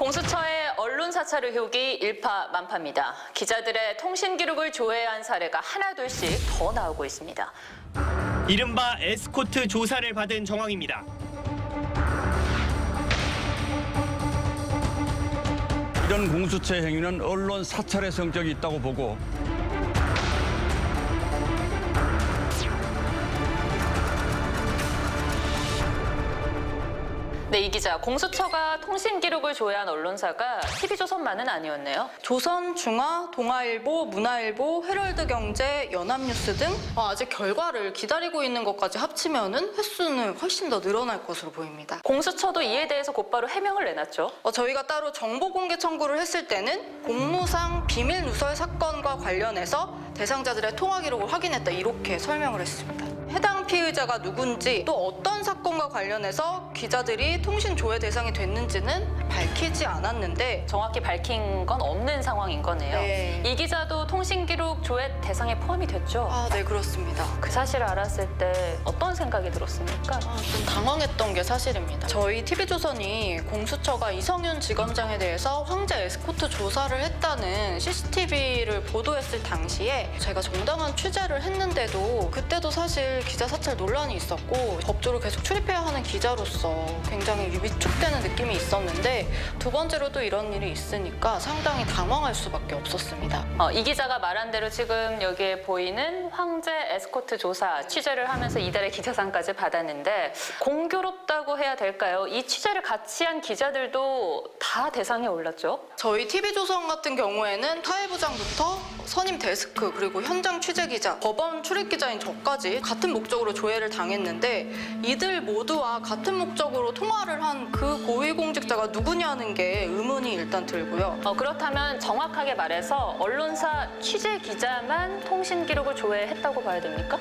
공수처의 언론 사찰 의혹이 일파만파입니다. 기자들의 통신 기록을 조회한 사례가 하나둘씩 더 나오고 있습니다. 이른바 에스코트 조사를 받은 정황입니다. 이런 공수처 행위는 언론 사찰의 성격이 있다고 보고 네, 이 기자, 공수처가 통신 기록을 조회한 언론사가 TV조선만은 아니었네요. 조선, 중화, 동아일보, 문화일보, 헤럴드경제, 연합뉴스 등 아직 결과를 기다리고 있는 것까지 합치면은 횟수는 훨씬 더 늘어날 것으로 보입니다. 공수처도 이에 대해서 곧바로 해명을 내놨죠. 저희가 따로 정보 공개 청구를 했을 때는 공무상 비밀 누설 사건과 관련해서 대상자들의 통화 기록을 확인했다, 이렇게 설명을 했습니다. 해당 피의자가 누군지, 또 어떤 사건과 관련해서 기자들이 통신 조회 대상이 됐는지는 밝히지 않았는데 정확히 밝힌 건 없는 상황인 거네요. 네. 이 기자도 통신 기록 조회 대상에 포함이 됐죠. 네, 그렇습니다. 그 사실을 알았을 때 어떤 생각이 들었습니까? 좀 당황했던 게 사실입니다. 저희 TV조선이 공수처가 이성윤 지검장에 대해서 황제 에스코트 조사를 했다는 CCTV를 보도했을 당시에 제가 정당한 취재를 했는데도 그때도 사실 기자 사찰 논란이 있었고 법조를 계속 출입해야 하는 기자로서 굉장히 위축되는 느낌이 있었는데 두 번째로 또 이런 일이 있으니까 상당히 당황할 수밖에 없었습니다. 이 기자가 말한 대로 지금 여기에 보이는 황제 에스코트 조사 취재를 하면서 이달의 기자상까지 받았는데 공교롭다고 해야 될까요? 이 취재를 같이 한 기자들도 다 대상에 올랐죠? 저희 TV조선 같은 경우에는 타회부장부터 선임 데스크, 그리고 현장 취재기자, 법원 출입기자인 저까지 같은 목적으로 조회를 당했는데 이들 모두와 같은 목적으로 통화를 한 그 고위공직자가 누구냐는 게 의문이 일단 들고요. 그렇다면 정확하게 말해서 언론사 취재기자만 통신 기록을 조회했다고 봐야 됩니까?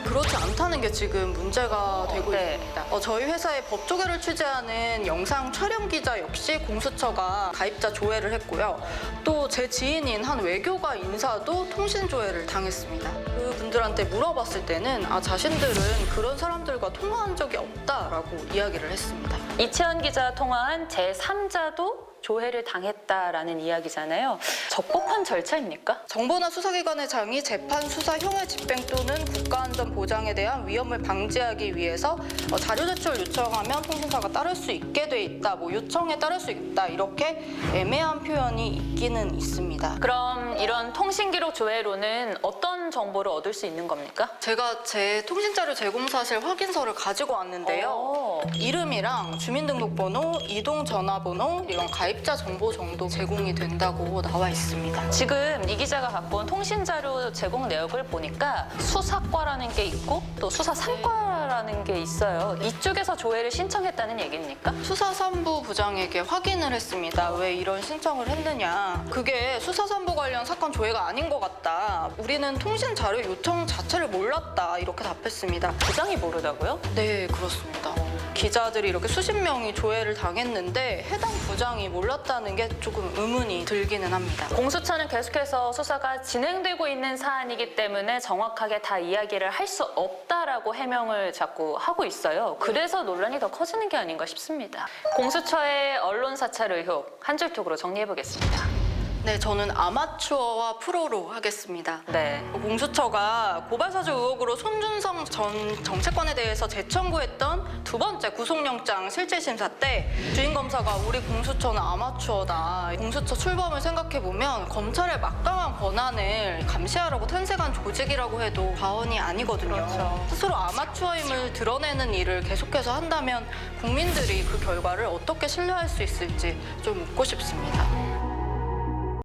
그렇지 않다는 게 지금 문제가 되고 네. 있습니다. 저희 회사의 법조계를 취재하는 영상 촬영 기자 역시 공수처가 가입자 조회를 했고요. 또 제 지인인 한 외교가 인사도 통신 조회를 당했습니다. 그분들한테 물어봤을 때는 자신들은 그런 사람들과 통화한 적이 없다라고 이야기를 했습니다. 이채연 기자 통화한 제3자도 조회를 당했다라는 이야기잖아요. 적법한 절차입니까? 정보나 수사기관의 장이 재판, 수사, 형의 집행 또는 국가안전 보장에 대한 위험을 방지하기 위해서 자료 제출 요청하면 통신사가 따를 수 있게 돼 있다, 요청에 따를 수 있다, 이렇게 애매한 표현이 있기는 있습니다. 그럼 이런 통신 기록 조회로는 어떤 정보를 얻을 수 있는 겁니까? 제가 제 통신자료 제공 사실 확인서를 가지고 왔는데요. 이름이랑 주민등록번호, 이동전화번호, 이런 가입자 정보 정도 제공이 된다고 나와 있습니다. 지금 이 기자가 갖고 온 통신자료 제공 내역을 보니까 수사과라는 게 있고 또 수사3과라는 게 있어요. 이쪽에서 조회를 신청했다는 얘기입니까? 수사3부 부장에게 확인을 했습니다. 왜 이런 신청을 했느냐. 그게 수사3부 관련 사건 조회가 아닌 것 같다. 우리는 통신자료 요청 자체를 몰랐다. 이렇게 답했습니다. 부장이 모르다고요? 네, 그렇습니다. 기자들이 이렇게 수십 명이 조회를 당했는데 해당 부장이 몰랐다는 게 조금 의문이 들기는 합니다. 공수처는 계속해서 수사가 진행되고 있는 사안이기 때문에 정확하게 다 이야기를 할 수 없다라고 해명을 자꾸 하고 있어요. 그래서 논란이 더 커지는 게 아닌가 싶습니다. 공수처의 언론 사찰 의혹 한 줄 톡으로 정리해보겠습니다. 네, 저는 아마추어와 프로로 하겠습니다. 네. 공수처가 고발사주 의혹으로 손준성 전 정책관에 대해서 재청구했던 두 번째 구속영장 실질심사 때 주임검사가 우리 공수처는 아마추어다. 공수처 출범을 생각해보면 검찰의 막강한 권한을 감시하려고 탄생한 조직이라고 해도 과언이 아니거든요. 그렇죠. 스스로 아마추어임을 드러내는 일을 계속해서 한다면 국민들이 그 결과를 어떻게 신뢰할 수 있을지 좀 묻고 싶습니다.